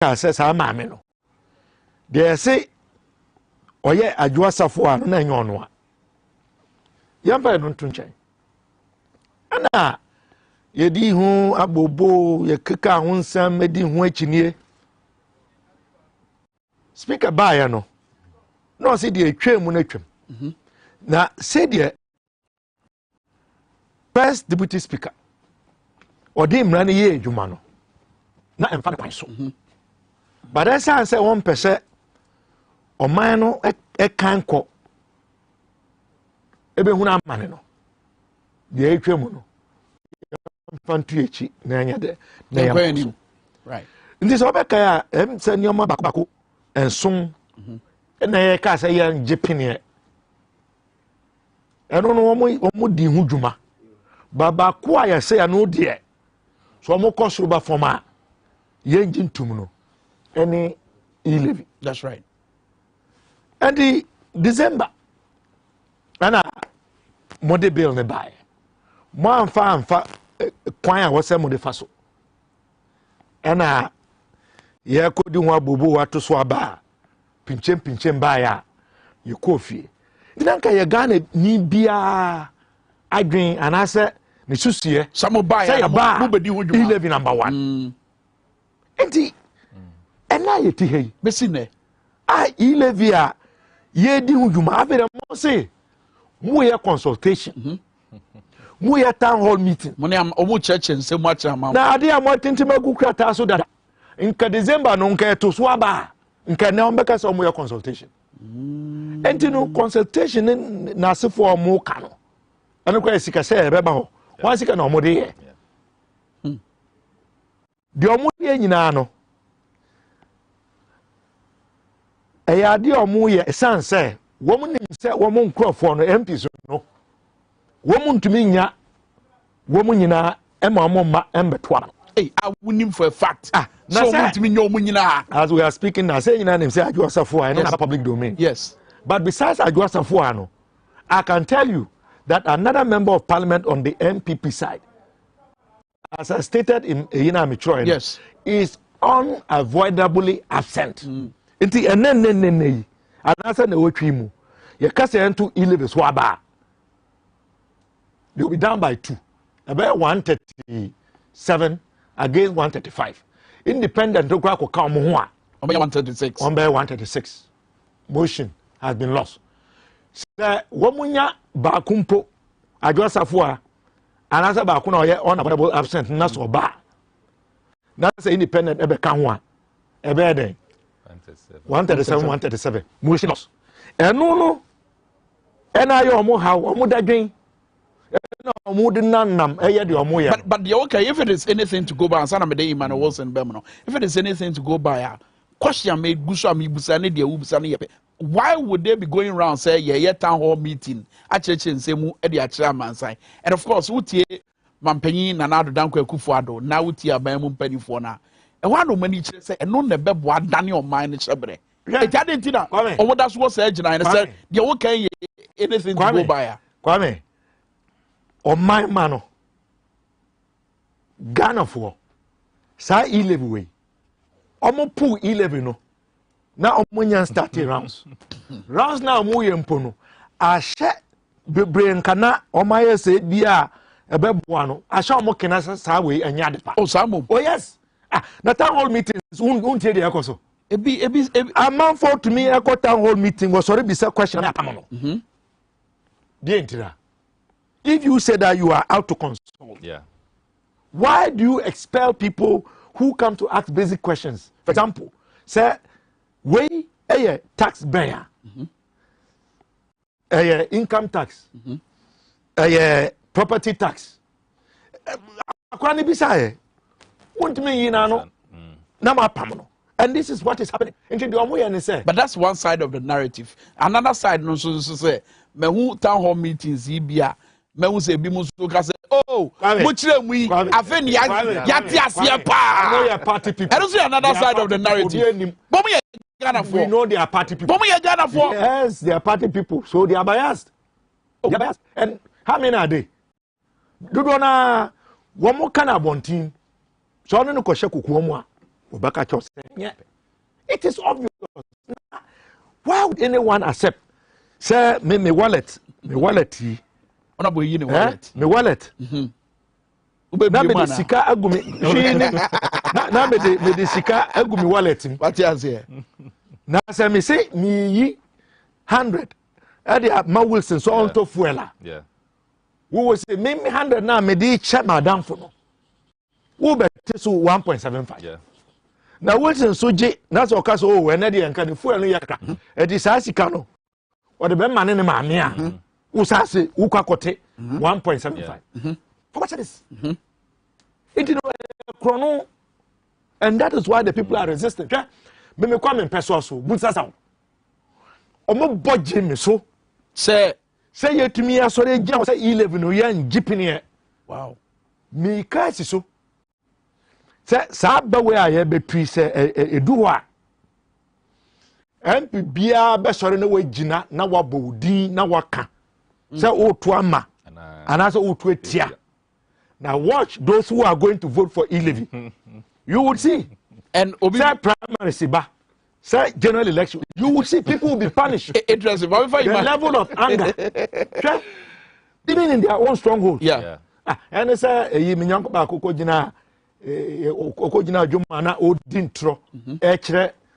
ka say sa ma me no they say oye adwo asafo a no na enyo no a yamba no ntunchen ana yedi hu abobo ye keka ho nsam medi hu achinie speaker ba ya no no say de atwam na atwam na say de first deputy speaker odi mra ne ye adwuma no na emfa ne kwan so but that say one person o man no e kan ko ebe hu na amane no de atwam no fantu echi na anya de na ya right ndi so be ka ya em se nioma bako enson na ye ka se ya jipine eno no omo di hu dwuma baba ko ya se ya no de so omo kosoro ba forma ye njintum no any 11 that's right and the December ana mode bill ne buy mo amfa kwan a wose mo de faso ana ye kodi ho abobo wato so aba pinchem ba ya ye kofie dinanka ye Ghana ni bia adwen anase ne susuye samo ba ya mo bedi ho dwuma 11 number 1 enti ena ye ti hei besi ne a 11 a ye di ho dwuma afere mo se mo ye consultation mu ya town hall meeting mo ne omo church nse mo acha ma na ade am tintima gukrata so dada nka December no nka to so aba nka na ombeka so mo ya consultation enti no consultation na asefo mo ka no ane kwa sika se ebeba ho wan sika na omo de ye de omo de nyina no eya de omo ye sanse wo mo nim se wo mo nkrofo no MPs no wo mu ntumi nya wo mu nyina ema mo ma embetwa hey I wouldn't for a fact so mo ntumi nya mo nyina as we are speaking now say nyina name say Adwo Asafo I know na public domain yes but besides Adwo Asafo no I can tell you that another member of parliament on the MPP side as I stated in Yina Mitroy yes is unavoidably absent enti enenenene anasa na wotwi mu ye kase ento 11 so aba they will be down by 2 about 137 against 135 independent to kwa ko mo ho a 136 on by 136 motion has been lost so womunya ba kumpo Adwo Asafo a anasa ba ko na oye unavoidable absent na so ba na say independent ebe ka ho a ebe den 137 motion lost eno no ena ye omo ha omo dadwen but the okay if it is anything to go by Sana Mede Emmanuel Wilson Bemono if it is anything to go by question made guso ami busane de ubusane yepe why would they be going around say yeah town hall meeting acheche nsemu e de achira mansan and of course wutie mampanyin na nado danko Akufo-Addo na wutie abamu mpanifo na e wa no mani kire say eno na bebo adane o man ne chebre e ti ade ntina o woda so say gina and say the wo kan anything to go by Kwame o my mano Ghana for sa 11 way omo pull 11 no na omo nya start rounds rounds na omo ye mpo no ahye bebre nkana omo ye se bia ebeboa no ahye omo kena sa way anya de pa oh samo oh yes na town hall meetings untie de yakoso ebi a man for to me a town hall meeting was already be question na pamono if you say that you are out to consult, why do you expel people who come to ask basic questions? For example, say, we a tax bearer, a income tax, a property tax. And this is what is happening. But that's one side of the narrative. Another side, no, so say, me who town hall meetings, me who say, oh, party people. I don't see another side of the narrative. We know they are party people. Yes, they are party people, so they are biased. They are biased. And how many are they? Do you know one more kind of one team? So I don't know. Obaka Cho say, yeah. It is obvious. Why would anyone accept? Say, me wallet. Honorable Yin wallet. Me wallet. Na me de sika agumi. Na me de sika agumi wallet. What you say? Na say me say me yi 100. Ade ma Wilson so on to fuela. Yeah. We will say me 100 na me de check madam for no. Wo be so 1.75. Yeah. Na Wilson so je na so ka so o we na de enka de fuel no yakra. E di sa sika no. O de be ma ne ma me a. Wo sa se wo kwakote 1.75. For what is this? It is chrono, and that is why the people are resistant. Me come in person so, but sasa. Omo budget me so. Say you to me so they jam say 11 no yan jeeping here. Wow. Me kasi so. Say sa ba we aye be twi say edu ho a. MP bia be sori na we gina na wabo din na waka. Say o to ama. Ana say o to etia. Now watch those who are going to vote for E-Levy. You would see. And say primary siba. Say general election. You would see people will be punished. Interesting. The level of anger. Even in their own strongholds. Yeah. And they say, you mean young about Okojina Jumana Odintro,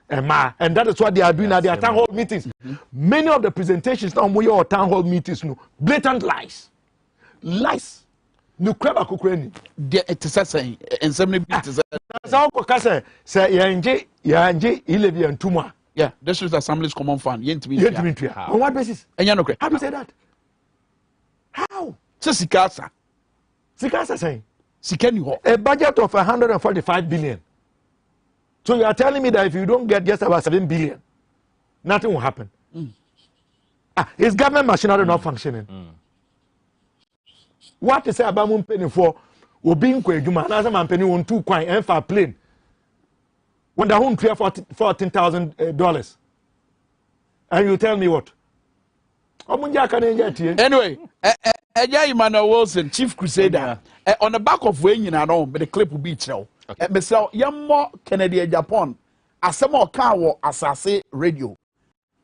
and that is what they are doing at their town hall meetings. Many of the presentations now more town hall meetings, blatant lies. Lies. No crab akukreni. It is saying, and some bit is a say yanje 11 and 2 more. Yeah, this is Assembly's common fund. On what basis? And you know, how do you say that? How? Sikasa saying Sikeni a budget of 145 billion. So you are telling me that if you don't get just about 7 billion, nothing will happen. Is government machinery not functioning? What to say about mun penny for obin kwa edwuma na say man penny won 2 kwan and for plane when the home clear $14,000 and you tell me what anyway Eja Emmanuel Wilson Chief Crusader on the back of when you know but the clip will be chill me say yammo Kennedy Japan asemo ka wo asase radio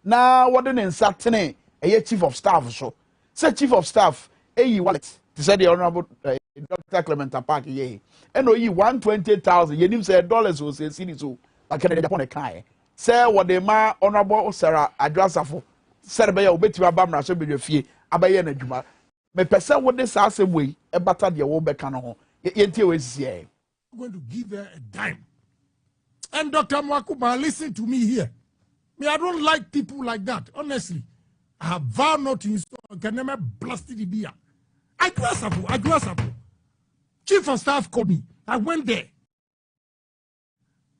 na what den nsatene Chief of Staff so say Chief of Staff wallet. He said the Honorable Dr. Clement Park, ye. And you 120,000. You didn't say dollars was a city so. I can't upon a kind. Say what the ma Honorable Sarah Adrasafo. Said by your bit to Abamra, so be your fee. Abayan Juma. Me person what this ass away, a batter the old becano. Yet you is ye. I'm going to give her a dime. And Dr. Mwakuba, listen to me here. Me, I don't like people like that, honestly. I have vowed not to install. Can never blast the beer. I do Chief of Staff called me. I went there.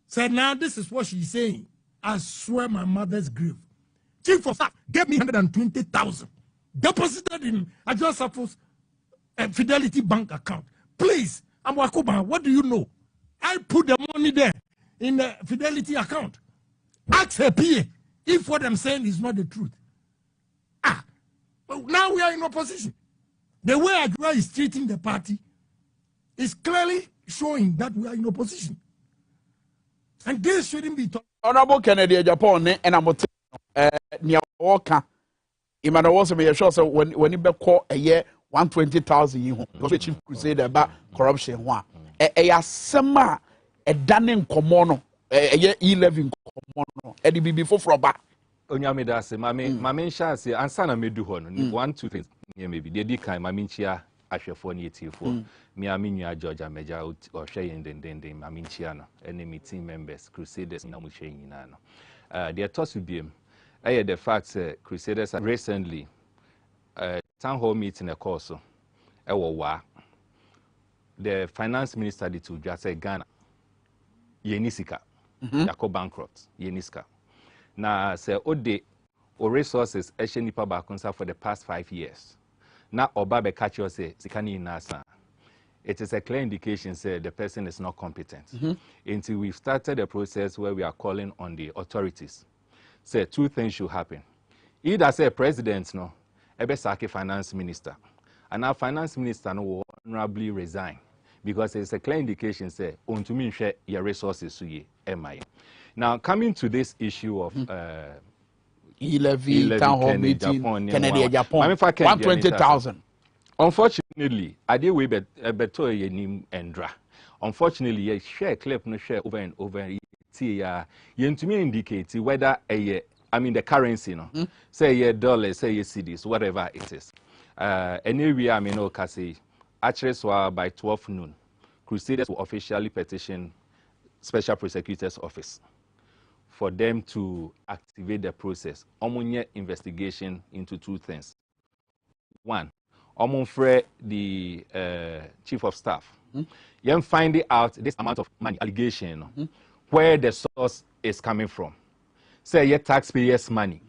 Said, now this is what she's saying. I swear my mother's grave. Chief of Staff gave me 120,000. Deposited in Ajosafo's Fidelity Bank account. Please, I'm Wakuba, what do you know? I put the money there in the Fidelity account. Ask her PA if what I'm saying is not the truth. Now we are in opposition. The way Adwa is treating the party is clearly showing that we are in opposition. And this shouldn't be talked. Honorable Kennedy Japan and I'm near Walker. Emmanuel Wilson, me sure so when you call a year 120,000 you because Chief Crusader about corruption one. A sema a danning commono a year 11 commono a DB before for back. Onyame da se mame nsha se ansa na medu ho no 1 2 3 maybe dey di kan mame nchia ahwefo na etifo me amenua George Ameja o hwe yen dendenden mame nchia no ene team members Crusaders na mo hwe nyina no the toss biem the fact Crusaders recently town hall meeting a course so wa the finance minister did to just say Ghana yenisika yako bankrupt yenisika. Na say ode o resources nipa bakunsa for the past 5 years. Na oba be catch you say sikani nasa. It is a clear indication say the person is not competent. Until we've started a process where we are calling on the authorities. Say 2 things should happen. Either say president no, ebe sake finance minister. And our finance minister no will honorably resign. because it's a clear indication say on to me share your resources so ye MI. Now coming to this issue of E-levy, town hall meeting, Kennedy, Japan, 120,000. Unfortunately, I did way better ye name Endra. Unfortunately, ye share clip no share over and over. You to me indicate whether the currency no say ye dollars, say ye cedis, whatever it is. Anyway, I mean, no, kasi actually, so by 12 noon, Crusaders will officially petition Special Prosecutor's Office for them to activate the process. Omunye investigation into two things. One, Omunfre, the Chief of Staff, you find out this amount of money allegation, where the source is coming from. Say your taxpayers' money.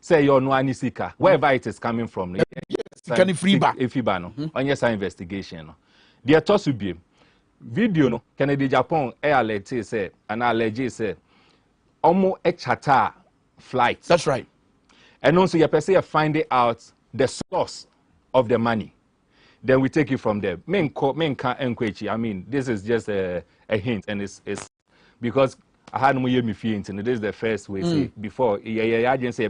Say your no anisika, wherever it is coming from. Can you free back? If you ban on your investigation. The toss will be video no Kennedy Japan alert say and alleged say almost a charter flight. That's right. And also you find out the source of the money. Then we take it from there. I mean, this is just a hint, and it's because I had no year me feeling. This is the first way say before agency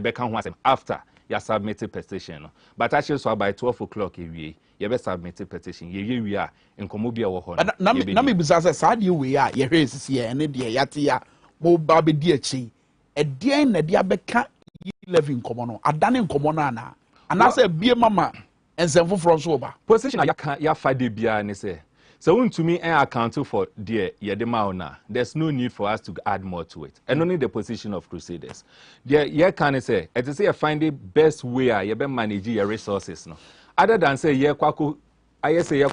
after you submitted petition. But actually, so by 12 o'clock, you submitted petition. We are in Komobia or Nami Bizasa, Sadi, we are, your race here, and India Yatia, Mo Babi Diachi, a dear in the Diabeka, you live in Comono, a done in Comonana, and I said, Be Mama, and Zenfo from Soba. Position I can't fight the beer and say. So to me, I account for the Yademauna. There's no need for us to add more to it. And only the position of Crusaders. You can say, it is say find the best way you manage your resources. No, other than say I say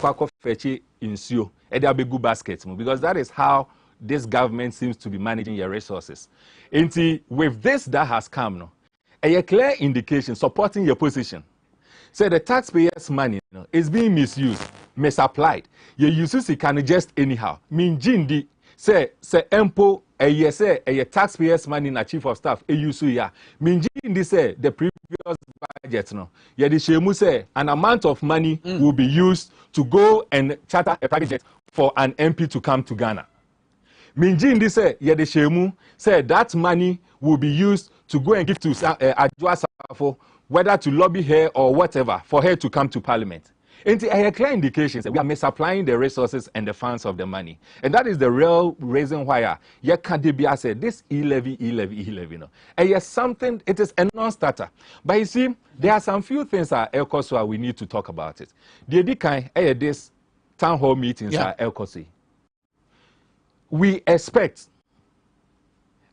fetch insure, and there be good baskets, because that is how this government seems to be managing your resources. And with this that has come, no, a clear indication supporting your position. Say the taxpayers' money is being misused, misapplied. You use it can just anyhow. Mean Jindi say empo a taxpayers' money na chief of staff use ya. Mean Jindi say the previous budget no. Yeah, the shemu say an amount of money will be used to go and charter a private jet for an MP to come to Ghana. Mean Jindi say yeah, the shemu say that money will be used to go and give to Adwa Safo, whether to lobby her or whatever, for her to come to Parliament. And a clear indication that we are misapplying the resources and the funds of the money. And that is the real reason why Yekadibia said this e-levy. No. And yes, something, it is a non-starter. But you see, there are some few things that Elkoswa we need to talk about it. The Edikai, this town hall meetings are Elkosi. We expect,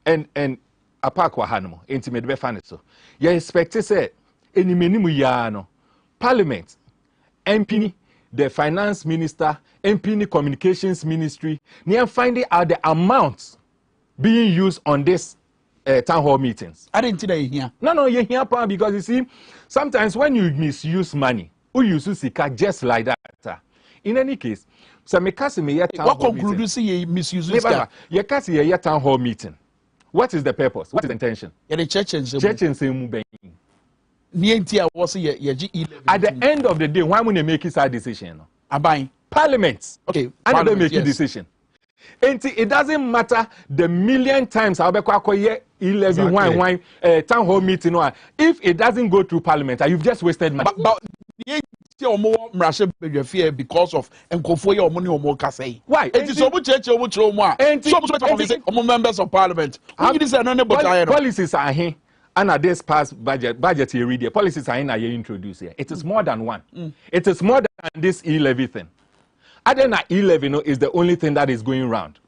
and apart Hanamo, intimate befanito, you expect to say, any minimum yano, Parliament, MP, the finance minister, MP, communications ministry, near finding out the amounts being used on this town hall meetings. I didn't see that here. No, you're here because you see, sometimes when you misuse money, who use Sika just like that. In any case, so me kasi me town hall meeting. What conclude you see you misuse Sika? You kasi ye town hall meeting. What is the purpose? What is the intention? Yeah, the church and say at the end of the day, why would they make a decision? Parliament. Okay. And they make a decision. And it doesn't matter the million times I'll be town hall meeting. If it doesn't go through Parliament, you've just wasted money. But because of why? It is so much members of Parliament. Policies are here. And at this past budget you read the policies are in a year introduced here. It is more than one. It is more than this e-levy thing. Other than e-levy is the only thing that is going round.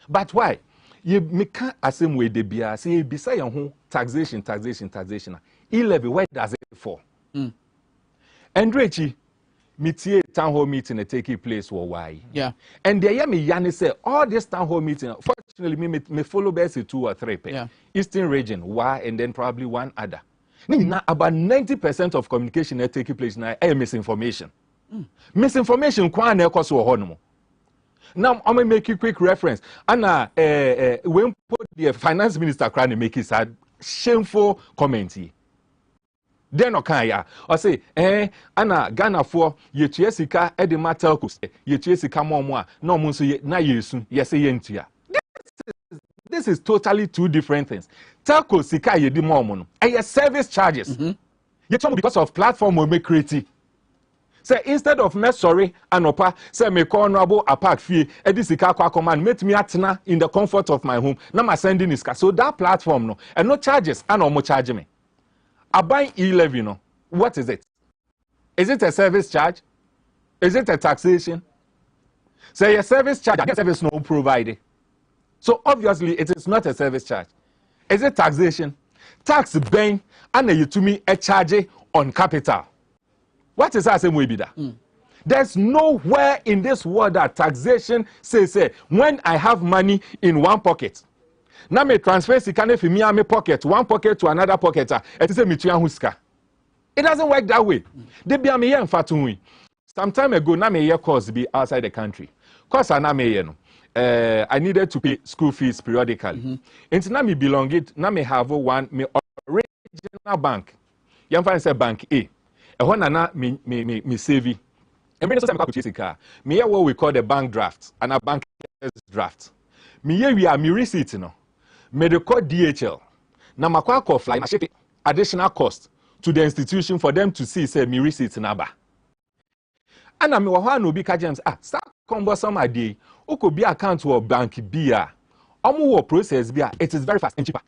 But why? You make a same way they be say beside your home taxation. E-levy, where does it fall? And Rechi, meeting town hall meeting taking place for why? Yeah. And the me Yanni say all this town hall meeting. Fortunately, me follow best 2 or 3 pay. Yeah. Eastern region, why, and then probably one other. Now about 90% of communication that taking place now is misinformation. Misinformation, now I'm gonna make you quick reference. And when put the finance minister trying to make his shameful comment here. Then okay, or say, Anna Ghana for ye chiesica edema telcos, ye chiesica more, no munsu na yesu, yes, yentia. This is totally two different things. Telco sika ye di momono, and your service charges. Yet because of platform will make creative. Say instead of me sorry anopa, say me call honorable apak fee, edisika kwa command, meet me atna in the comfort of my home. Now my sending is so that platform no, and no charges, and no more charge me. I buy e-levy, no. What is it? Is it a service charge? Is it a taxation? Say a service charge, a service no provided. So obviously it is not a service charge. Is it taxation? Tax bank and you to me a charge on capital. What is that same way be that? There's nowhere in this world that taxation says when I have money in one pocket. Now me transfer sikane from me pocket, one pocket to another pocket. It is a mituan huska. It doesn't work that way. They be a me fatui. Some time ago, na me year course be outside the country. Course na me no. I needed to pay school fees periodically. Into na me belong it. Na me have one me original bank. Yam find say bank A. When na me save. Every time I purchase a car, me hear what we call the bank draft and a bank draft. Me hear we are me receipt no. Me the code DHL. Na makwa call fly na ship additional cost to the institution for them to see say me receipt number. And I me wa no bi ka James start cumbersome ade. Oko bi account or bank B omo process bi it is very fast and cheaper.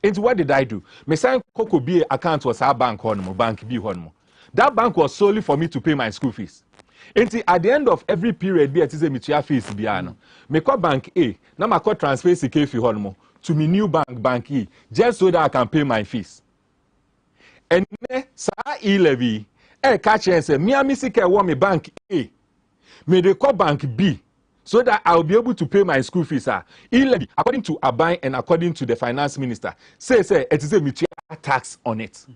Into what did I do? Me sign Coco B account was our bank honmo, bank B honmo. That bank was solely for me to pay my school fees. Into at the end of every period, be it is a mutual fees biano. Me call bank A, now I call transfer CK fee honmo to me new bank E, just so that I can pay my fees. And sa e-levy, catch and say, me a misike want me bank A. Me they call bank B. So that I'll be able to pay my school fees. E-levy, according to Abai and according to the finance minister, say it is a mutual tax on it.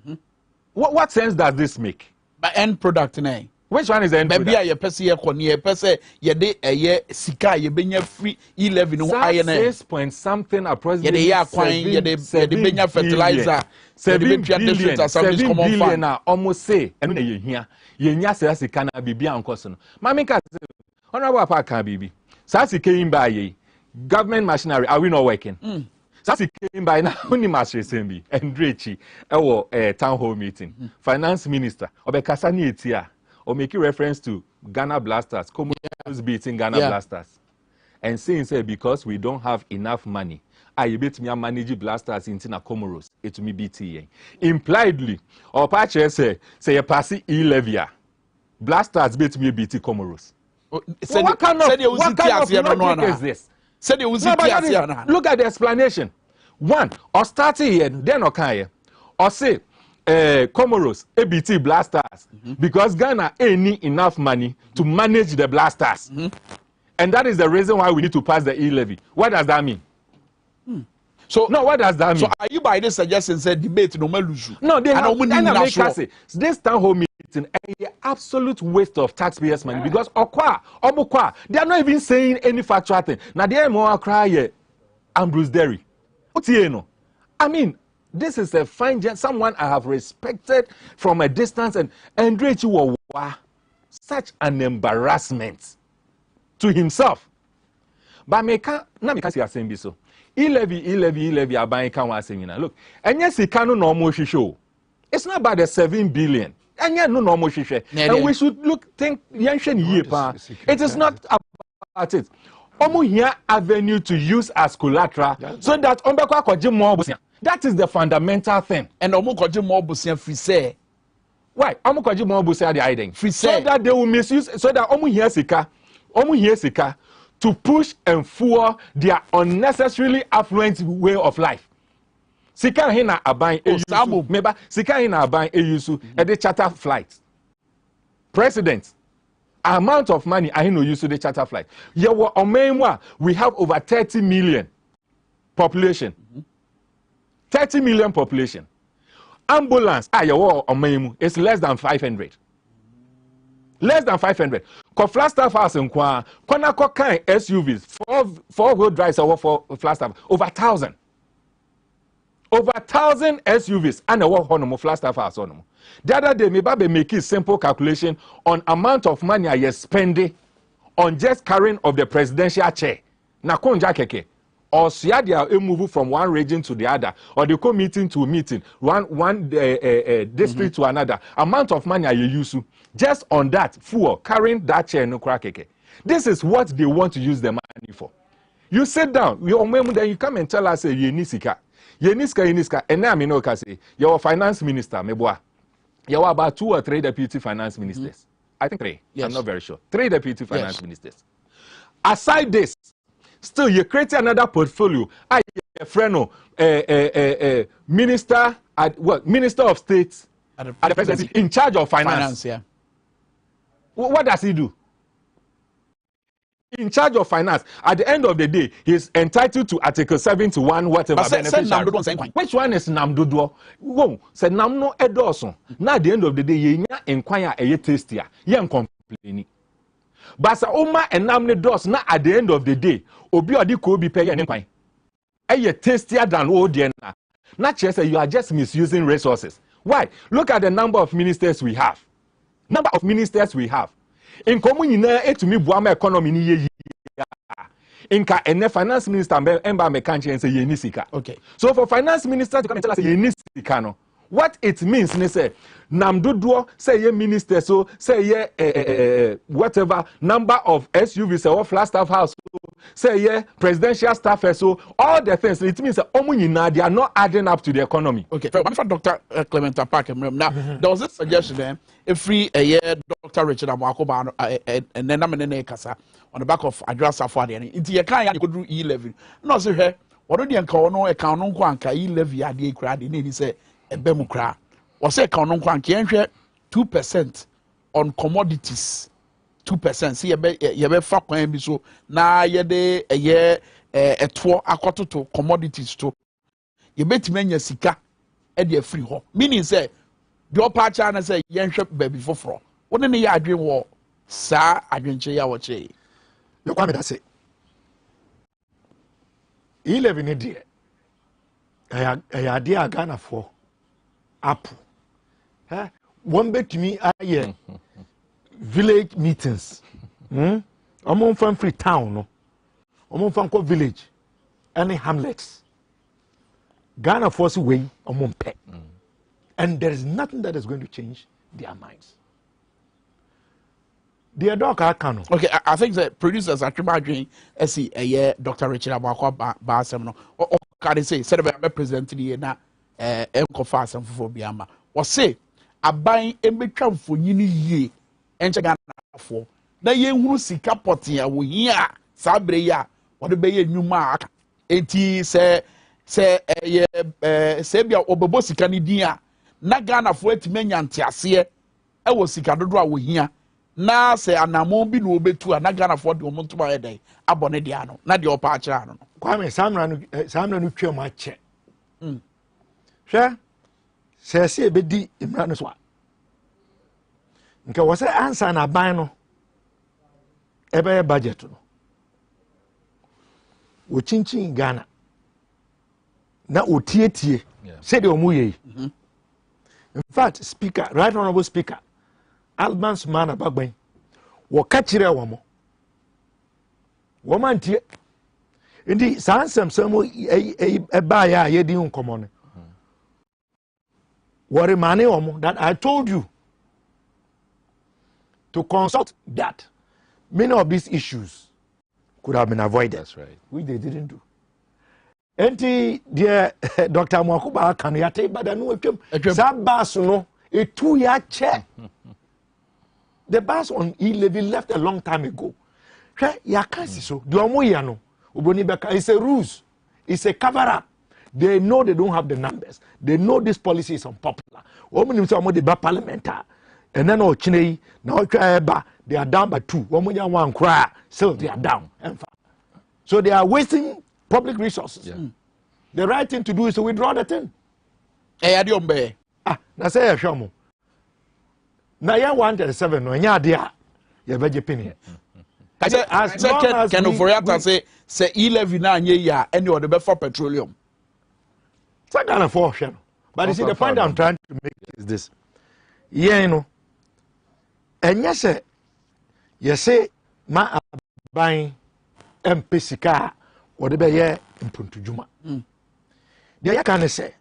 What sense does this make? But end product, ne? Which one is the end product? Maybe I pese ye koni ye pese ye de ye sika ye benya free e-levy no aye na 6 point something approximately. Ye de ya kwan ye de benya fertilizer. 7 billion na almost say eno na ye hia. Ye nya se sika na bibia nkoso no. Mami ka honorable apa kan bibi. Sa sika yin ba ye. Government machinery are we not working? Sasi came by now only master assembly and Drechi town hall meeting. Finance minister Obekasa ni etia or making reference to Ghana Blasters, Comoros beating Ghana Blasters. And saying say because we don't have enough money, I bet me manage Blasters in Tina Comoros, it will be BTA. Impliedly, or patch say a passy e-levia. Blasters bet me BT Comoros. What kind of logic is this? Look at the explanation. One, or starting here, then okay, or say, Comoros, ABT Blasters, because Ghana ain't need enough money to manage the Blasters. And that is the reason why we need to pass the e-levy. What does that mean? So, no, what does that mean? So, are you by this suggestion said debate no maluzu? No, they have this town hall meeting an absolute waste of taxpayers' money because they are not even saying any factual thing. Now they are more cry Ambrose Derry. I mean, this is a fine someone I have respected from a distance and Drechi was such an embarrassment to himself. But me can't see a same so. E-levy, I can was saying, look, and yes, he cannot normal show. It's not about the 7 billion. And yet, no normal share. And we should think, it is not about it. Omo here avenue to use as collateral so that Ombekwa Koji more. That is the fundamental thing. And Omo Koji more busian free say. Why? Omo Koji more busian the hiding. Free say. So that they will misuse, so that Omo here sika to push and fuel their unnecessarily affluent way of life. Sika hina aban eyusu. Meba sika hina aban eyusu. The charter flight. President, amount of money I know use the charter flight. We have over 30 million population. 30 million population. Ambulance it's less than 500. Less than 500. Flagstaff house in Kwana kind SUVs, four-wheel drives over for Flagstaff, over 1,000. over 1,000 SUVs and a walk on Flagstaff house on. The other day, me make a simple calculation on amount of money I spending on just carrying of the presidential chair. Na konja keke. Or siadia move from one region to the other, or they go meeting to meeting, one district to another. Amount of money you use just on that fuel carrying that chair no keke. This is what they want to use the money for. You sit down, then you come and tell us yenisika, and now me no say you're finance minister, meboa. You're about 2 or 3 deputy finance ministers. I think 3. Yes. I'm not very sure. 3 deputy finance ministers. Aside this, still you create another portfolio. I friend minister at what? Minister of State at the presidency in charge of finance. Yeah. What does he do? In charge of finance. At the end of the day, he's entitled to Article 71, whatever. Which one is Namdodo? Whoa, said Namno Edoson. Now at the end of the day, you inquire a tastier. You complaining. But sa Oma and Namne dos na at the end of the day, Obi Odi ko be pay any pine. A tastier than Odiana. Not just you are just misusing resources. Why? Look at the number of ministers we have. Number of ministers we have. In common to me Buama economy ni Inka and the finance minister Emba Mekanchi and say Yenisika. Okay. So for finance minister to come and tell us Yenisika no. What it means, they say, Namduduo, say ye minister, so say ye whatever number of SUVs or Flagstaff house, say ye presidential staff, so all the things. It means that they are not adding up to the economy. Okay, for Dr. Clement Park, now there was a suggestion there. If free a year, Dr. Richard Amakoba and then I'm in a casa on the back of address Safari, and into your kind, you could do 11. No, sir, here, what do you call account on Quanka 11 idea crowd in it? Say. Bemukra was a canon 2% on commodities 2%. See ye be fa kwan bi so na ye de ye eto akoto to commodities to ye betime nya sika e de free ho meaning say the upper channel say ye nhwe baby foforo woni ne ye adwen wo sa adwenche ya wo che yo kwa me da say 11 ne de ya de agana for up. One bet to me, village meetings. I'm on from free town, no. I'm on from village, any hamlets. Ghana force away, I'm on pet. And there is nothing that is going to change their minds. Their dog are canon. Okay, I think the producers are trying to see a year Dr. Richard Abakwa Bassam, or can they say, said about president now. Fast and for Biama or say a buying a become for ye and Chagana for the young who see capotia we hear Sabreya or the bay new mark 80 say Sabia or Bobosi Canidia Nagana for it many antiasia I was sick draw we here now say Anamombi will be to a Nagana for the moment to my day Abonediano not your patchano Kwame Samran who kill my check. Sure, say be di imran so. Nke wo say answer na ban no ebe budget no. Wo chinchin Ghana. Na otietie. Say the omuye. In fact, speaker, right honorable speaker, Alban Sumana Bagben, wo ka kire wo mo. Wo man tie. Ndi sansem samo eba ya ye di nkomo no. Worry money that I told you to consult that many of these issues could have been avoided. That's right. Which they didn't do. Enti dear Dr. Mwakuba can yate bada no ekwem. Sa bus no a 2-year chair. The bus on E-Levy left a long time ago. Ya kansi so. The omo ya no. Oboni beka it's a ruse. It's a cover up. They know they don't have the numbers. They know this policy is unpopular. Women say the parliament, and then now they are down by 2. One cry, so they are down. So they are wasting public resources. Yeah. The right thing to do is to withdraw the thing. Na say ya shomo. Na ya 137 no nya dia ya beje penny. As long as can for say E-Levy na anya ya any other for petroleum. It's kind of for but you see, the point I'm trying to make is this. Yeah, you know, and yes, say, my buying MPCK or the Bayer in Puntujuma. The other can say,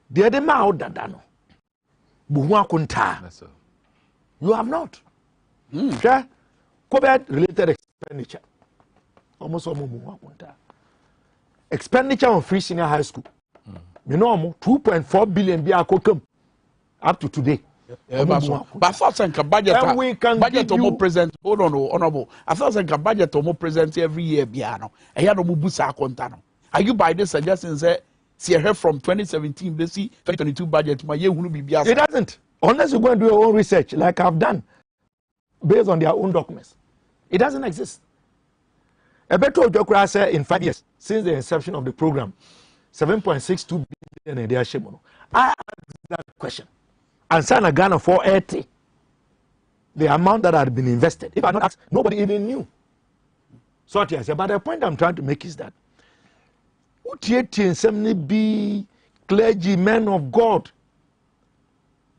the other mouth that dano. Buhua kunta. You have not. Sure? COVID related expenditure. Almost all Buhua kunta. Expenditure on free senior high school. You know, 2.4 billion be up to today. But I thought a budget more present. Hold on, honorable. I thought a budget more present every year. Biano. I had a mubusa contano. Are you by this suggesting that see her from 2017, they see 2022 budget? My year will be biased. It doesn't, unless you go and do your own research, like I've done, based on their own documents. It doesn't exist. A better Jokra said in 5 years since the inception of the program. 7.62 billion in their share. I asked that question. And Sana Ghana 480. The amount that had been invested. If I not asked, nobody even knew. So what I said, but the point I'm trying to make is that would be clergy, men of God?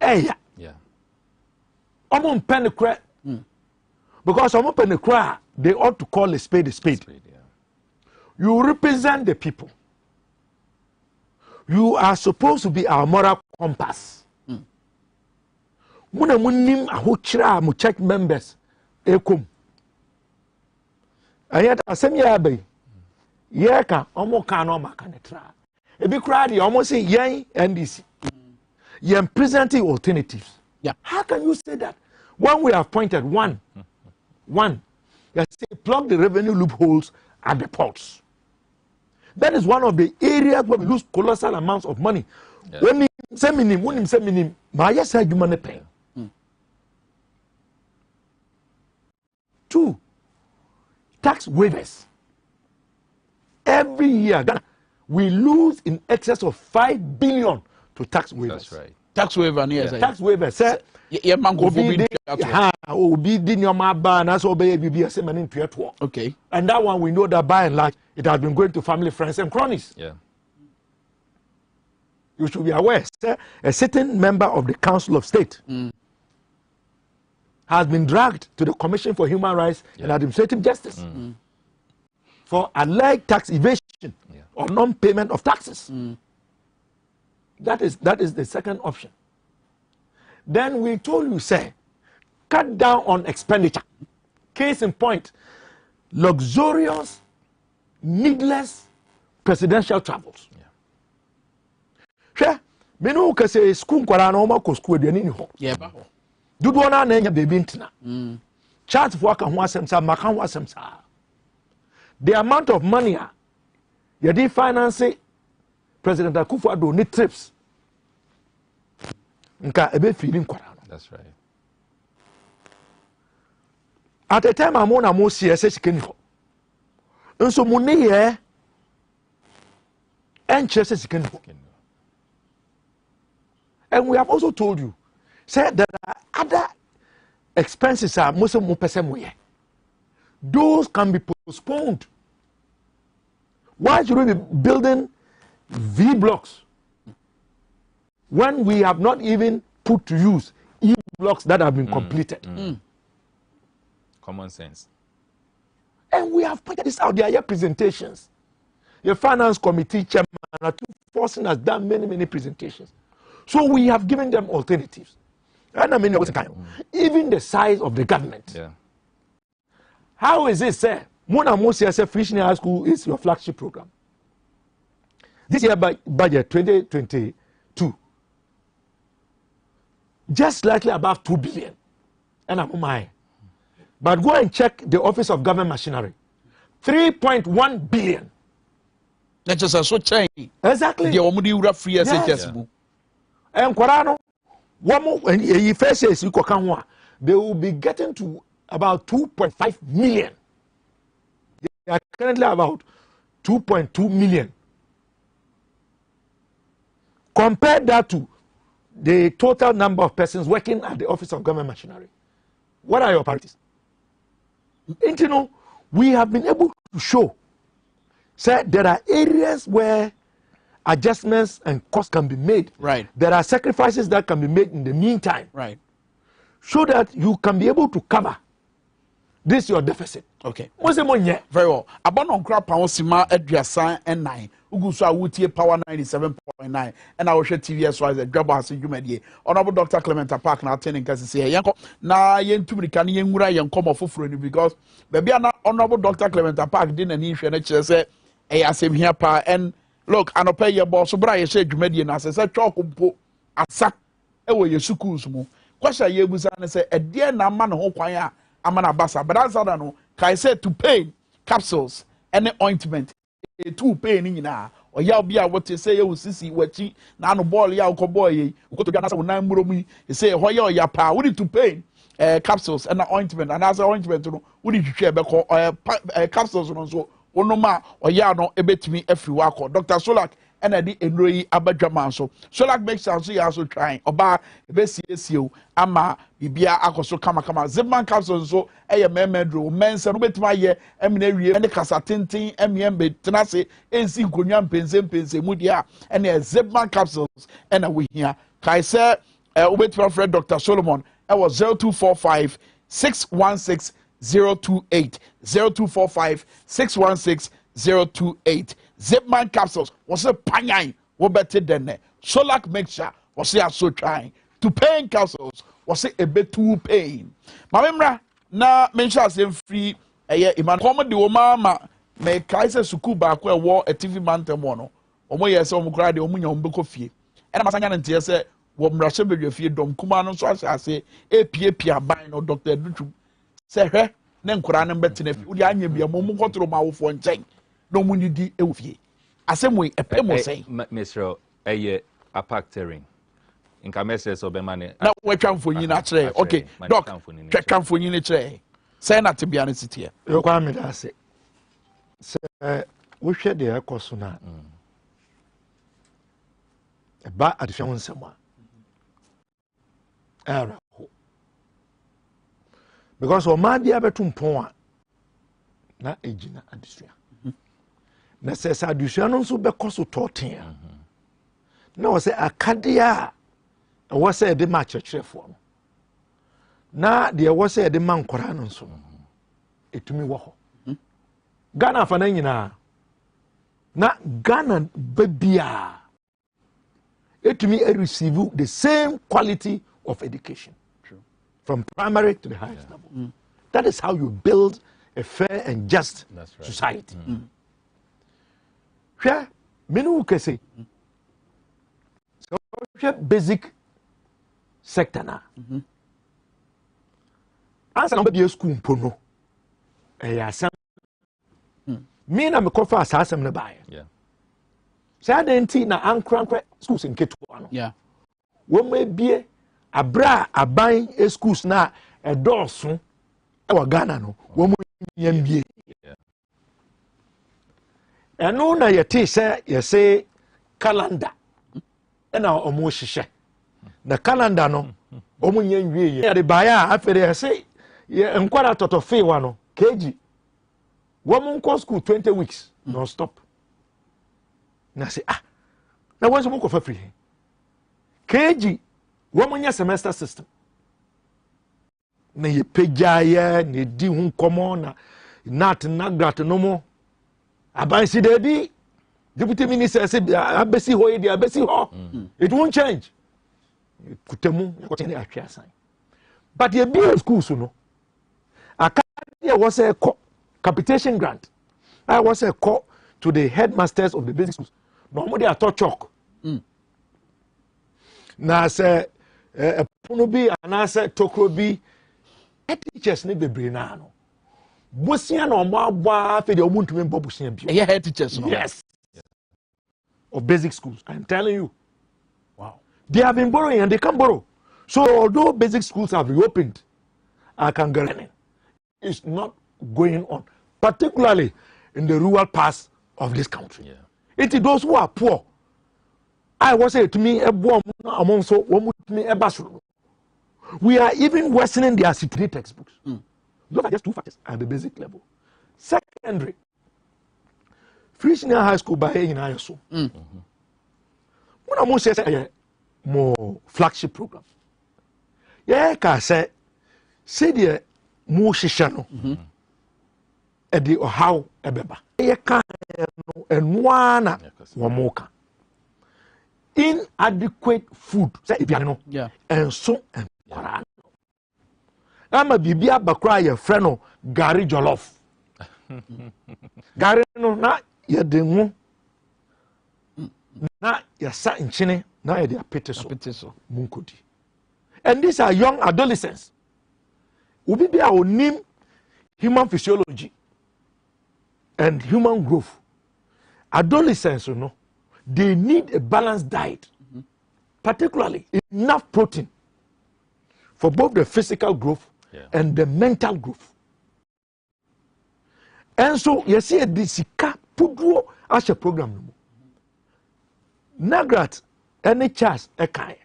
Hey, yeah. I'm on penny cry. Because I'm on penny cry, they ought to call a spade a spade. Yeah. You represent the people. You are supposed to be our moral compass. Muna munim ahochira mu church members ekom. Ayat asem ya bay. Ye ka omo ka no maka ne tra. Ebi kra de omo say yen NDC. Yen presenting alternatives. Yeah. How can you say that? When we have pointed one, you say plug the revenue loopholes at the ports. That is one of the areas where we lose colossal amounts of money. Yeah. When we say minim, my side you money pay. 2, tax waivers. Every year, we lose in excess of 5 billion to tax waivers. That's right. Tax waiver, yes. Tax waivers, sir. Yeah, man, go okay. And that one we know that by and large it has been going to family, friends, and cronies. Yeah. You should be aware, sir, a certain member of the Council of State has been dragged to the Commission for Human Rights and Administrative Justice for alleged tax evasion or non-payment of taxes. That is the second option. Then we told you, say, cut down on expenditure. Case in point, luxurious, needless presidential travels. Sure, me no ka say school kwara na o ko school de ni ho. Yeah, ba ho. Dudu na na nya baby ntina. Chat for aka ho asem sa maka ho asem sa. The amount of money you did finance President Akufo-Addo need trips. Nka ebe feeling kwara. That's right. At the time I'm on a mo CSS sikeni ho. Nso mo ne ye enchese sikeni ho. And we have also told you, said that there are other expenses are most of those can be postponed. Why should we be building V blocks when we have not even put to use E blocks that have been completed? Common sense. And we have pointed this out. There are presentations. Your finance committee chairman Forcing has done many presentations. So we have given them alternatives. And I mean, even the size of the government. Yeah. How is it, sir? Mona Mosi as a Free High School is your flagship program. This year budget 2022, just slightly above 2 billion. And I'm my. But go and check the Office of Government Machinery. 3.1 billion. That's just a so chain. Exactly. The Omudi free SHS book. And Korano, when first says they will be getting to about 2.5 million. They are currently about 2.2 million. Compare that to the total number of persons working at the Office of Government Machinery. What are your priorities? You know, we have been able to show, say, there are areas where adjustments and costs can be made. Right. There are sacrifices that can be made in the meantime. Right. So that you can be able to cover this your deficit. Okay. What's the money? Very well. About on crap pound sima addressa and 9. Ugusa wutie power 97.9. And I will share Tvxyz the Dwabo Ase Jumedie. Honorable Dr. Clement Park na attending kasi say yanko na yen tubri kan yen wura yen come ofofro ni because baby na Honorable Dr. Clement Park din na ni hwe na kire say e asem hia pa and look anopa ye boss bra ye share Jumedie na say chalk mpo asa e wo ye schools mu. Kwasha ye busa na say e de na ma ne ho kwan a amana basa but answer that no kai say to pay capsules and ointment to pay ni nyina o ya obi a what say you sisi wachi na no ball ya ko boy yi ko to na say nan muro mu say ho ya o ya pa we need to pay capsules and ointment and as ointment no we need to hwe be ko capsules no so onoma o ya no ebetimi afiri wa ko Dr. Solak and the enroyi abadwaman so Solak makes sense you also trying oba ebesiesio ama bibia akoso kama zipman capsules so eye memedro mense no betima ye emina wie ene kasa tenten emembe tenase ensi nkonwa mpense mudia ene zipman capsules ene we here kai say obetima friend Dr. Solomon it was 0245 616 028 0245 616 028 Zipman capsules was a panyan wo better than Solak mixture was a so trying to pain capsules was a bit too pain. Mamemra na mention same free iman comedy wo mama me kaise suku ba ko wo a TV man temono omo yes omo kra de omo nya omo beko fie e na masanya ntie se wo mrahye bedwe fie dom kuma no so ase epiepia ban no Dr. Dutu se hwe ne nkura ne betena fie wo de anya bia mo kotoro ma wo fo nchen no munidi ewufie asemwe epemo sei Mr. Eye apactering inka message obema ne na wetwa mfonyi na kire okay doc twetwa mfonyi ne kire sei na tebia ne sitie yo kwa me da se wo hwe de ekoso na ba adifia won semwa era because o ma bia betu mpon a na ejina adisua na se sa adisua no so bekoso toten na wo se akadia wo se de ma chechefo no na de wo se de ma nkora no so etumi wo ho Ghana fa na nyina na Ghana babia etumi receive the same quality of education. True. From primary to the highest level. That is how you build a fair and just society. Where menu can say so basic sector na answer number be school pono asem me na me kofa asasem ne bae say identity na ankrankra schools in ketuwa no wo me bie abra aban schools na edorso e wa Ghana no wo mo yam bie eno na yete say yese calendar na omo hihye na calendar no omo nya nwie ye de baya afere yese enkwara totofe wa no keji woman go school 20 weeks non stop na say na wonso mo ko fa free keji woman nya semester system na ye pejaye ne di hu komo na nat na grat no mo abansi debi deputy minister say abesi ho ye dia abesi ho it won't change kutemu ko tene atwa san but ye be schools no akadia was a capitation grant I was a call to the headmasters of the basic schools normally I taught chalk na say pono bi anase tokro bi teachers ne bebre na no bosia na omo agba fe de omuntumi mbo bosia bi head teachers no yes of basic schools I'm telling you wow they have been borrowing and they can borrow so although basic schools have reopened I can guarantee it's not going on particularly in the rural parts of this country it is those who are poor I was say to me among so we are even worsening their security textbooks. Those are just two factors at the basic level. Secondary, free senior high school by in ISO. almost say more flagship program. Yeah, can say the more shishano. Edi or how ebeba. Ye can and one wamoka. Inadequate food, say ibiano. Yeah. And so and quarano. Ama bibia bakra ye freno gari jollof. Gari no na ye dengu. Na ye sa inchine na ye de apete munkodi. And these are young adolescents. Ubi bia onim human physiology and human growth. Adolescents, you know, they need a balanced diet, particularly enough protein for both the physical growth and the mental growth. And so, you see, this pudro as a program. Nagrat, any chance, a kai.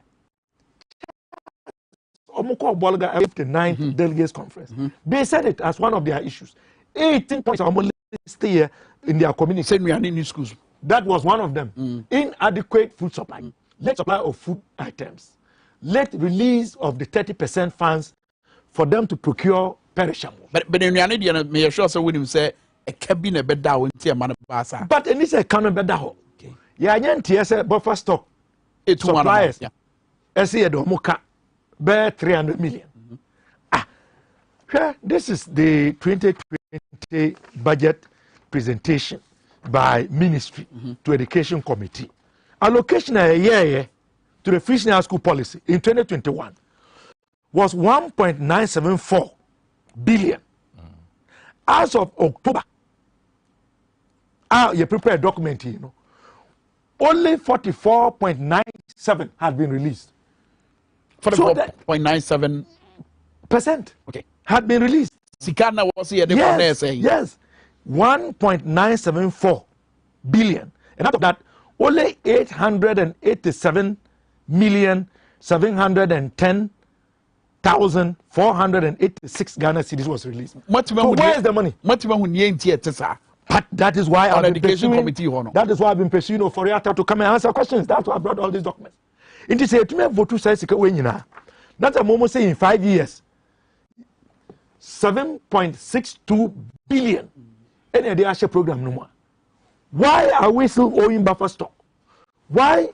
Omoko Bolga at the 9th Delegates Conference. They said it as one of their issues. 18 points are listed here in their community. Send me in schools. That was one of them. Inadequate food supply. Late supply of food items. Late release of the 30% funds for them to procure perishable. But in reality, may sure so when you say a cabin a bed down in man basa. But in this economy better. Okay. Yeah, TSA buffer stock. It's suppliers. I see a domoka bear 300 million. This is the 2020 budget presentation by Ministry to Education Committee. Allocation a year to the free senior school policy in 2021 was 1.974 billion. As of October, you prepare a document here, you know, only 44.97 had been released. 44.97% okay, had been released. Sikana was here. Yes, 1.974 billion. And out of that, only 877,710,486 Ghana cedis was released. So where is the money? But that is why I've been pursuing. That is why I've been pursuing Oforiata to come and answer questions. That's why I brought all these documents. It is a to me vote says that's a moment say in 5 years 7.62 billion. Any the Asha program no more. Why are we still owing buffer stock? Why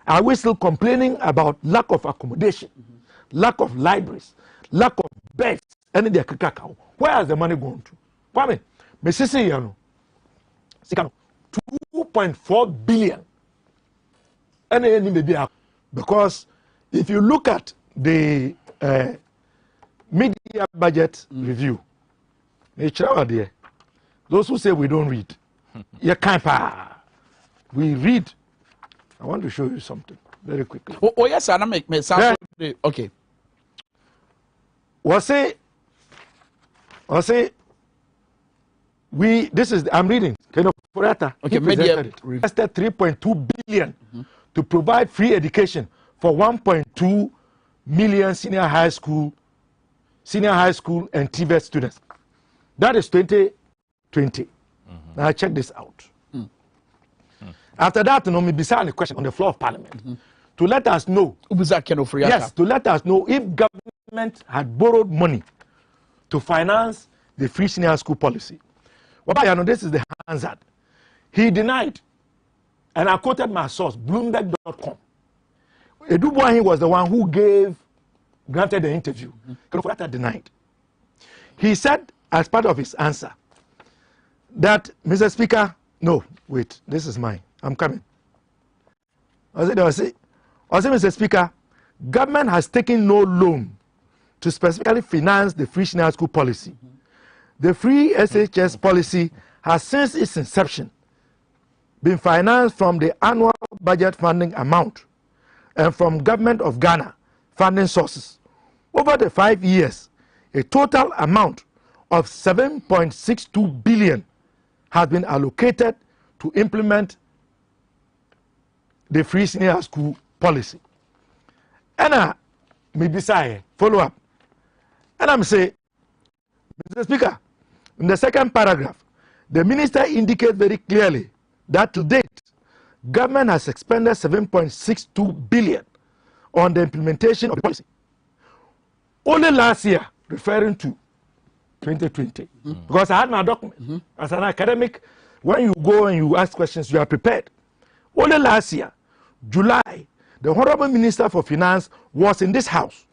are we still complaining about lack of accommodation, lack of libraries, lack of beds, and the kakao? Where is the money going to? Kwame, Mrs. Yano, 2.4 billion. And maybe because if you look at the media budget review, those who say we don't read, you can't. We read. I want to show you something very quickly. Oh yes, I make me sound okay. Was say we. This is I'm reading. Kind of okay, media invested 3.2 billion to provide free education for 1.2 million senior high school and Tvxyz students. That is 2020. Now check this out. After that, you know, me beside the question on the floor of Parliament to let us know. Yes, to let us know if government had borrowed money to finance the free senior school policy. Well, you know, this is the Hansard. He denied, and I quoted my source, Bloomberg.com. Edubuahi was the one who granted the interview. Kenoforiata denied. He said, as part of his answer, that Mr. Speaker, no, wait, this is mine. I'm coming. I said, Mr. Speaker, government has taken no loan to specifically finance the free senior school policy. The free SHS policy has since its inception been financed from the annual budget funding amount and from Government of Ghana funding sources. Over the 5 years, a total amount of 7.62 billion has been allocated to implement the free senior school policy. And maybe say follow up. And I'm saying, Mr. Speaker, in the second paragraph, the minister indicates very clearly that to date, government has expended 7.62 billion on the implementation of the policy. Only last year, referring to 2020, because I had my document. As an academic, when you go and you ask questions, you are prepared. Only last year, July, the Honorable Minister for Finance was in this house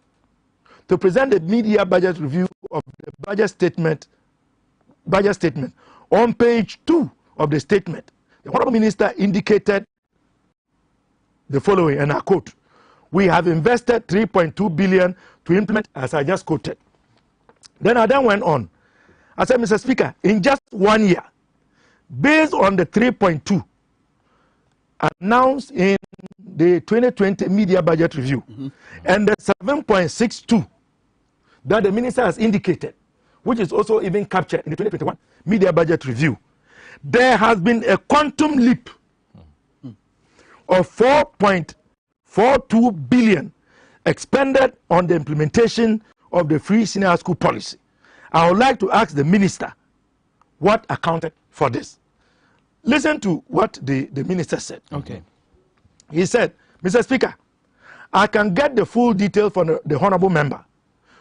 to present the mid-year budget review of the budget statement. On page 2 of the statement, the Honorable Minister indicated the following, and I quote, "We have invested 3.2 billion to implement," as I just quoted. Then I went on. I said, Mr. Speaker, in just 1 year, based on the 3.2 announced in the 2020 media budget review and the 7.62 that the minister has indicated, which is also even captured in the 2021 media budget review, there has been a quantum leap of 4.42 billion expended on the implementation of the free senior school policy. I would like to ask the minister what accounted for this. Listen to what the minister said. Okay. He said, Mr. Speaker, I can get the full detail from the honorable member.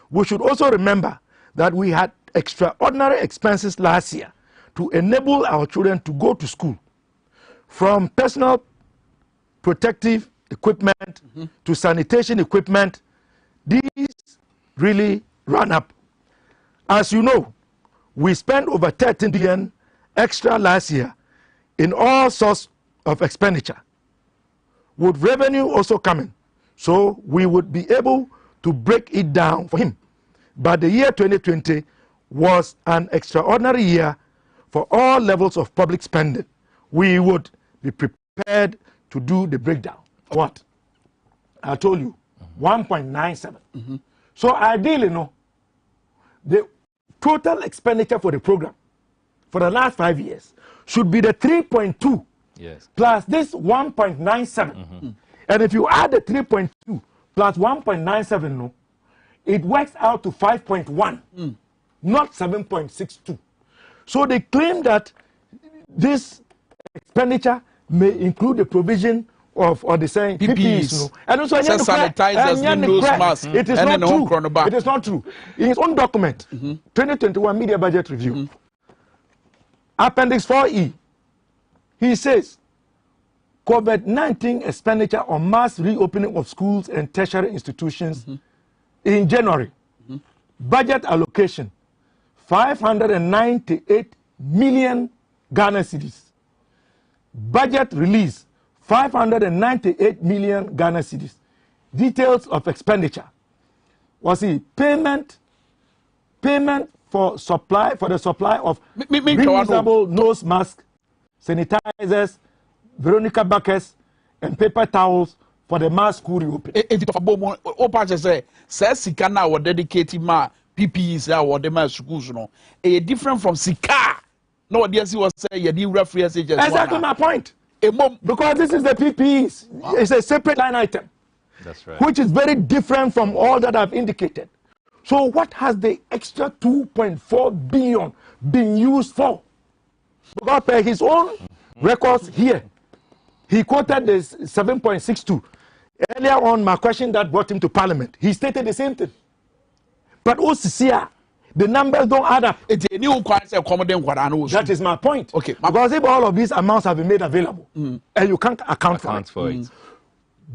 We should also remember that we had extraordinary expenses last year to enable our children to go to school, from personal protective equipment to sanitation equipment. These really ran up. As you know, we spent over 13 billion extra last year in all sorts of expenditure, with revenue also coming, so we would be able to break it down for him. But the year 2020 was an extraordinary year for all levels of public spending. We would be prepared to do the breakdown. What? I told you, 1.97. So ideally, no, the total expenditure for the program for the last 5 years should be the 3.2 plus this 1.97. And if you add the 3.2 plus 1.97, no, it works out to 5.1, not 7.62. So they claim that this expenditure may include the provision of, or the saying, PPEs. No? And also, sanitizers, nose masks. It is not true. It is not true. In his own document, 2021 media budget review, Appendix 4E, he says, COVID-19 expenditure on mass reopening of schools and tertiary institutions in January. Budget allocation, 598 million Ghana cedis. Budget release, 598 million Ghana cedis. Details of expenditure. Was it payment for the supply of reusable nose masks, sanitizers, Veronica buckets, and paper towels for the mass school reopening. Sika na we dedicate ma PPEs na we dem schools no. It different from Sika. No, the was say you the reference agents. Exactly my point. Because this is the PPEs. Wow. It's a separate line item. That's right. Which is very different from all that I've indicated. So what has the extra 2.4 billion been used for? Because per his own records here, he quoted the 7.62. Earlier on, my question that brought him to Parliament, he stated the same thing. But OCCR, the numbers don't add up. That is my point. Okay. Because if all of these amounts have been made available, and you can't account for it,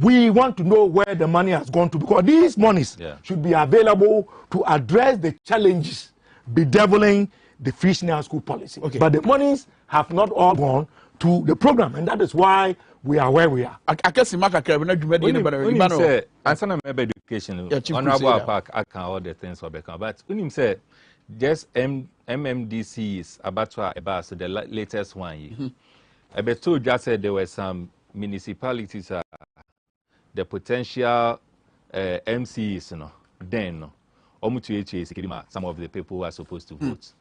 we want to know where the money has gone to, because these monies should be available to address the challenges bedeviling the free senior school policy. Okay. But the monies have not all gone to the program, and that is why we are where we are. I guess in education, honorable park, I can all the things for Beckham, but when you say just MMDCs about so the latest one, I bet told just said there were some municipalities, the potential MCs, then some of the people who are supposed to vote.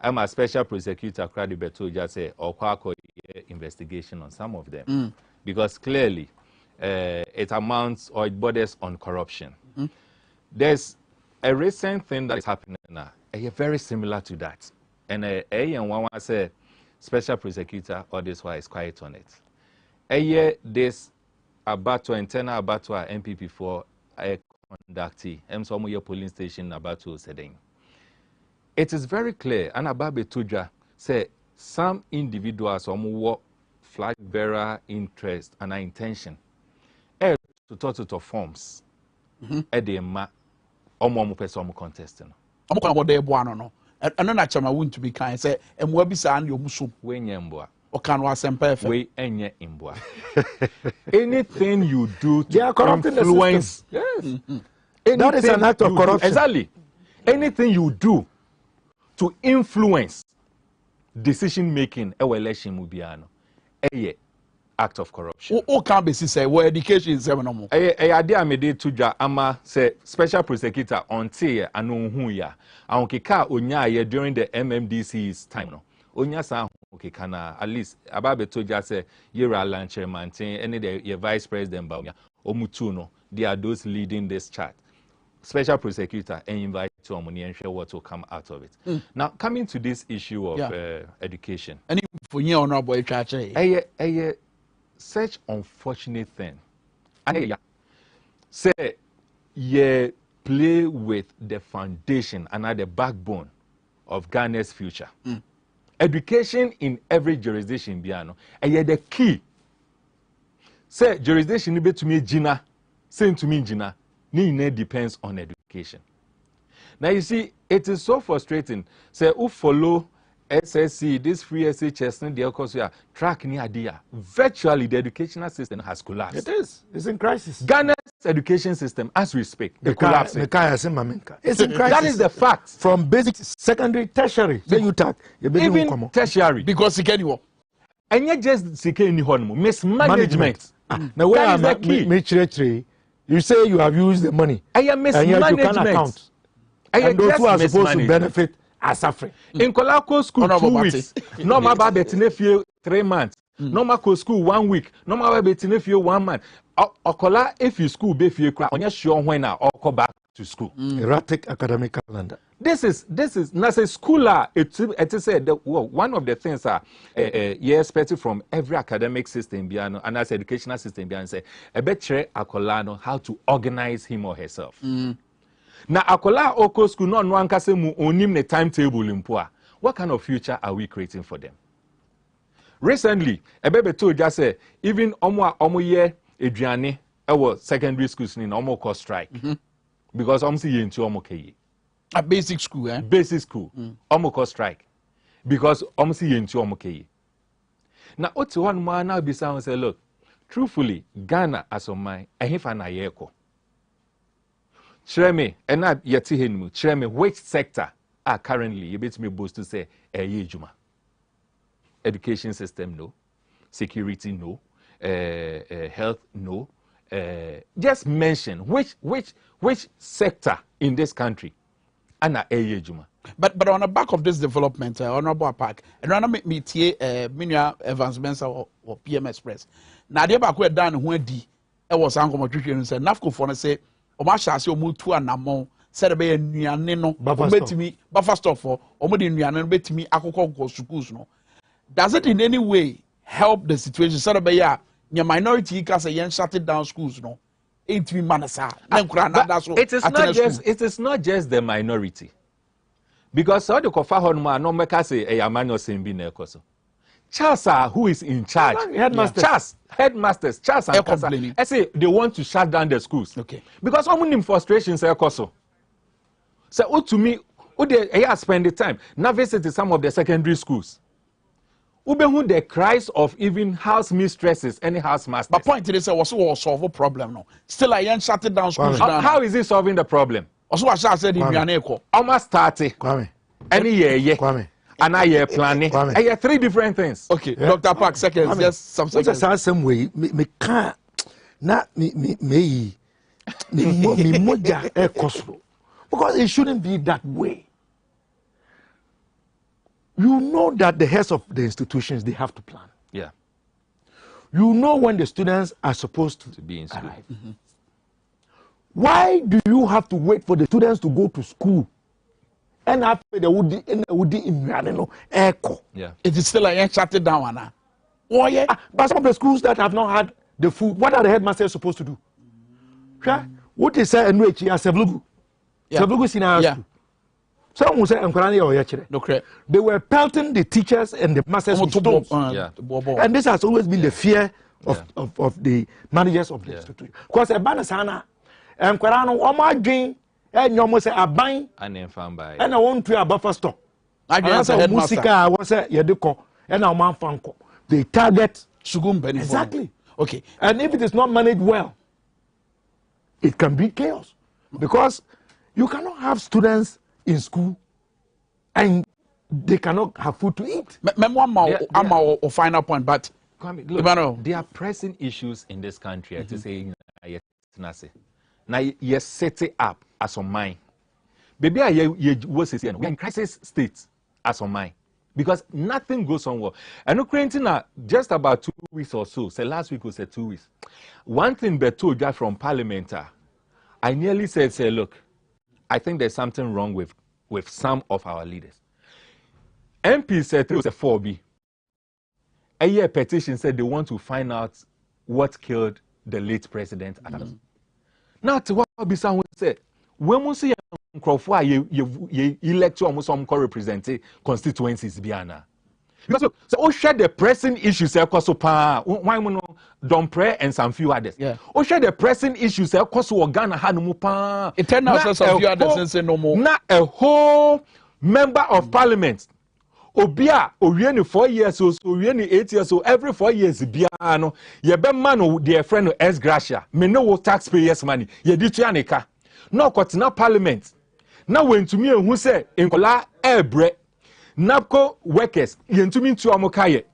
I'm a special prosecutor, Crowdy Beto just say, or investigation on some of them. Because clearly, it amounts or it borders on corruption. There's a recent thing that is happening now, very similar to that. And one say, special prosecutor, or this one is quiet on it. this abattoir, internal abattoir MPP for a conductee, some your polling station abattoir setting. It is very clear, and Ababe Tuja say some individuals or flag bearer interest and intention to talk to forms edema omo person contesting. I'm going to go there, no. And then I want to be kind. Say, and we'll be saying you musu. We nyemboa. Or can we say perfect? We enye imboa. Anything you do to influence, yes, that is an act of corruption. Exactly. Anything you do to influence decision making, election will be an act of corruption. O can be say where education is seven or more. Idea me de tuja ama say special prosecutor on tie anu hu ya. Ankeka onya ye during the MMDC's time no. Onya sa okeka na at least Ababe tuja say yera land chairman tin any the vice president ba onya omutu no. They are those leading this chart. Special prosecutor and invite to money and share what will come out of it. Now coming to this issue of education. Any for you or not boy church. Such unfortunate thing. Say ye play with the foundation and the backbone of Ghana's future. Education in every jurisdiction biano. The key. Say jurisdiction be to me Gina, saying to me Gina, ni depends on education. Now you see, it is so frustrating. Say who follow SSC, this free SHS, the course we are track ni idea. Virtually, the educational system has collapsed. It is. It's in crisis. Ghana's education system, as we speak, it's collapsing. It's in crisis. That is the fact. From basic, secondary, tertiary. Then you talk. Even tertiary. Because you can and yet just seeking mismanagement. Now where am I? You say you have used the money. I am mismanagement. And yet you can't account. And those who are supposed to benefit are suffering. In Kolako school, 2 weeks. Normal babetine 3 months. Normal school 1 week. Normal babetine 1 month. Okola if you school be fie kra onye sure when na go back to school. Erratic academic calendar. This is na say schooler it said one of the things you expect from every academic system biano and as educational system biano say e be chere akola no how to organize him or herself. Na akola oko school no ankase mu onim the timetable mpo. What kind of future are we creating for them? Recently, Ebebe told just say even omo ye eduane ewo secondary schools ni omo cause strike because omo see ye into omo keye. A basic school, eh? Basic school. Omo cause strike because omo see ye into omo keye. Now oti one man now be sound say look, truthfully Ghana as of mine ehifa na ye ko. Chreme ena yeti henu chreme which sector are currently you bet me boast to say eye juma. Education system no, security no, health no. Just mention which sector in this country ana eye juma. But on the back of this development, Honorable Park, and when I make me tie Minia Evans Mensa or PM Express. Now the back where done when di was Uncle and said Nafco for say Omasha say Mutu and Namon said be nuane no betimi buffer stop for omodi nuane betimi akoko go schools no. Does it in any way help the situation? So that your minority can say shut down schools no. It is not just the minority. Because all the kofa no make us say a man or same be nekoso. Charles who is in charge? Headmasters. Charles are complaining. I say they want to shut down the schools. Okay. Because some frustrations say koso. So to me, they spend the time. Now visit some of the secondary schools. Who the cries of even house mistresses, any house masters. But point is, also solve a problem no. Still, I ain't shutting down schools. How is it solving the problem? Also, I said in Yaneko. Almost started. Any year, and I year planning. I hear 3 different things. Okay, yeah. Dr. Park, seconds. Just some seconds. What's some way? Me can't. Not me. Because it shouldn't be that way. You know that the heads of the institutions, they have to plan. Yeah. You know when the students are supposed to be in school. Why do you have to wait for the students to go to school? And after they would in echo. Yeah. It is still a shut it down. Oh yeah. But some of the schools that have not had the food, what are the headmasters supposed to do? What is say and which is Sevlugu? Sevlugu Sina school. Some will say they were pelting the teachers and the masters with stones. And this has always been the fear of the managers of the institution. Because a banasana and Quarano, Oma Jane, and you almost say a bang, and I want to a buffer stop. I said, Musica was a Yaduko, and our man Fanko. They target Sugum. Exactly. Okay. And if it is not managed well, it can be chaos. Because you cannot have students in school and they cannot have food to eat. I'm a final point, but look, there are pressing issues in this country. To say, now you set it up as on mine. Baby, we're in crisis state as on mine because nothing goes on well. And Ukraine just about 2 weeks or so. Say last week was 2 weeks. One thing Beto got from Parliament, I nearly said, look, I think there's something wrong with some of our leaders. MP said it was a 4B. A year petition said they want to find out what killed the late president. Now, to what be someone said, when we see Crawford, you elect almost some representing constituencies, Biana. Because so share the pressing issues, why don't pray and some few others. Oh, share the pressing issues, Ghana had no pa. It turned out some few others and say no more. Not a whole member of parliament. Obia, Orieni 4 years old, Orieni 8 years old, every 4 years, Biano, ye be man, dear friend, S. Gracia, me no taxpayers' money, ye ditianica. No, Cotina parliament. Now, when to me, who say, in Kola, Ebre. NAPCO workers, yentumin to amokaye,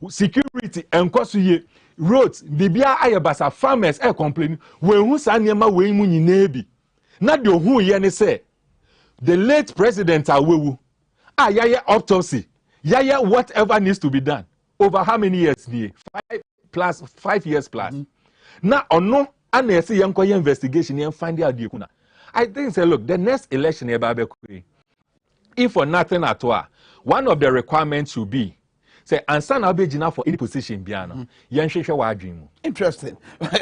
security, and kosuye, roads, bibia ayabasa farmers complain, when who sanyama we muni nebi. Not the who yene say. The late president awewu. Yaya autopsy. Yaya whatever needs to be done. Over how many years? 5 years plus. Now, on no, and I see young investigation and find out the kuna. I think say, look, the next election, if for nothing at all, one of the requirements should be say ansa na obejina for any position biano yen hwehwe wa adwen mu. Interesting.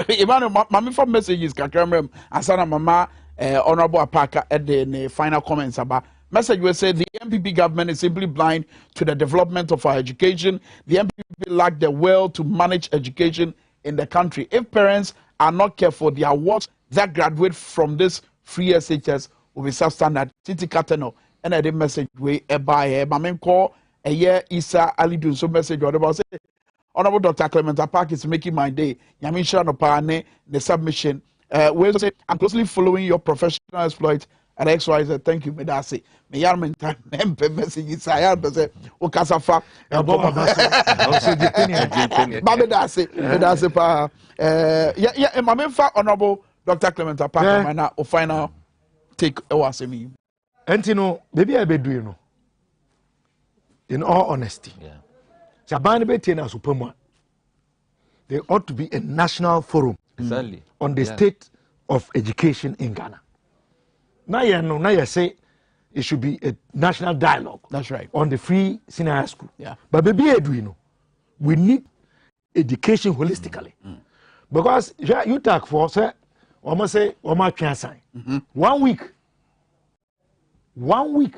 Emmanuel, my from messages kakramrem ansa na mama honorable Apaka at the final comments about message will say the MPP government is simply blind to the development of our education. The MPP lack the will to manage education in the country. If parents are not careful, the awards that graduate from this free SHS will be substandard. Titi Kateno. And I did message way by my main call a year Isa Ali do so message what about say Honorable Dr. Clement Park is making my day. Yamisha no pane the submission. We'll say I'm closely following your professional exploit at XYZ. Thank you, Medasi. Me yarmen time message is I am say Okasafa. Medasi pa yeah my main fa Honorable Dr. Clement Park now final take me. And you know, maybe I be doing no. In all honesty, there ought to be a national forum on the state of education in Ghana. Now you say it should be a national dialogue. That's right. On the free senior high school. Yeah. But maybe we need education holistically. Because you talk for say, almost say, 1 week. 1 week.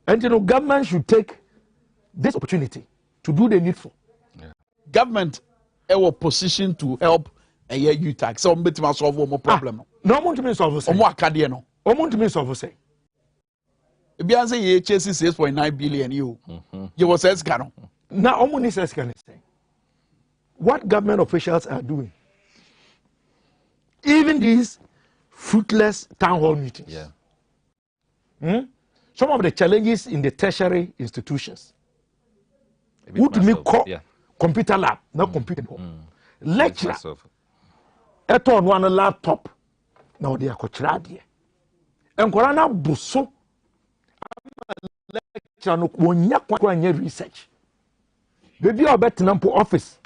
And you know, government should take this opportunity to do the needful. Government our position to help a year you tax. So I'm solve more problem. No one to me solve more academia no. To me solve say. Beyonce ye chase 6.9 billion you. You was says cano. Now omuni says can say. What government officials are doing. Even these fruitless town hall meetings. Some of the challenges in the tertiary institutions. Would me call computer lab, not computer home. Lecture. Eto on one laptop. Now they are coachradi. And Korana Busso lecture no one research. Baby are better than office.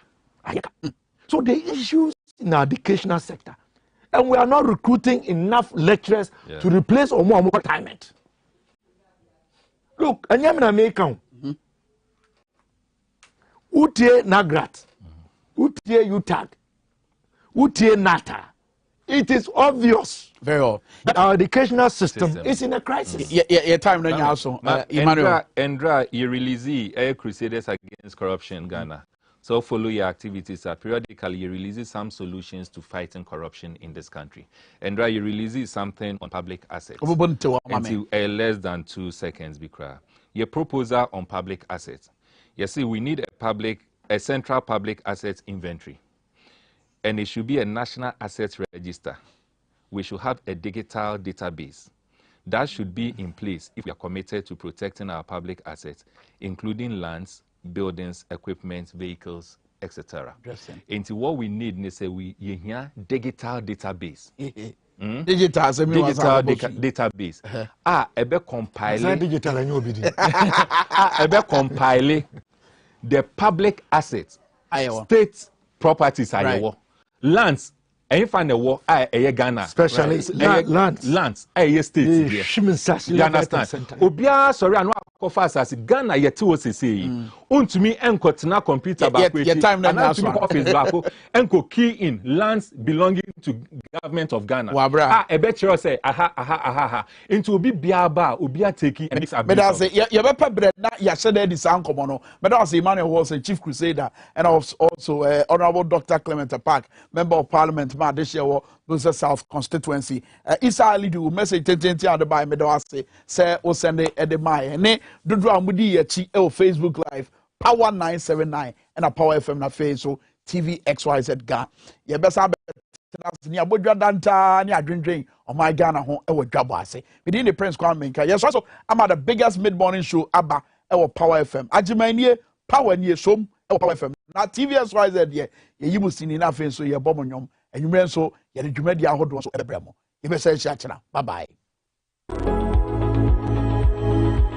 So the issues in our educational sector. And we are not recruiting enough lecturers to replace or more retirement. Look, and you make Utie Nagrat, Utie Utag, Utie Nata. It is obvious. Very well. That our educational system is in a crisis. Yeah, time now also. Emmanuel. Endra, you release Crusaders Against Corruption Ghana. So follow your activities. Periodically, you release some solutions to fighting corruption in this country. Endra, you release something on public assets. Until less than 2 seconds, Bikra. Your proposal on public assets. You see, we need a central public assets inventory. And it should be a national assets register. We should have a digital database. That should be in place if we are committed to protecting our public assets, including lands, buildings, equipment, vehicles, etc. And what we need is we hear digital database. Digital database. Ebe compile. Digital and ebe compile the public assets, state properties are lands. And find the war, Ghana. Especially lands, state. You understand? Obia, sorry, I know how fast as Ghana yet was saying. To me, enko tina computer back with time now. Office back. Enko key in lands belonging to government of Ghana. I bet you say, aha. Into be biaba, ubia taking and but I say, you better bread that you said this uncle mono. But I say, Emmanuel was a chief crusader and also Honorable Dr. Clement Park, member of Parliament. This year, Busa South constituency. Isa Alidu message 10 on the by me do say o send e de my ne dodo amudi yachi e Facebook live Power 979 and a Power FM na face so Tvxyz Ghana. Ye besa ni abodwa danta ni adwendwen o my Ghana ho e wo Dwabo Ase. Within the Prince Kwame Nkrumah. Yes, also I'm at the biggest mid-morning show aba e wo Power FM. Ajimanie Power ni som e wo Power FM. Na Tvxyz ye yimu sini na face so ye bomonyom. And you so, you dwumadi ahodo so ebremo. You be say bye bye.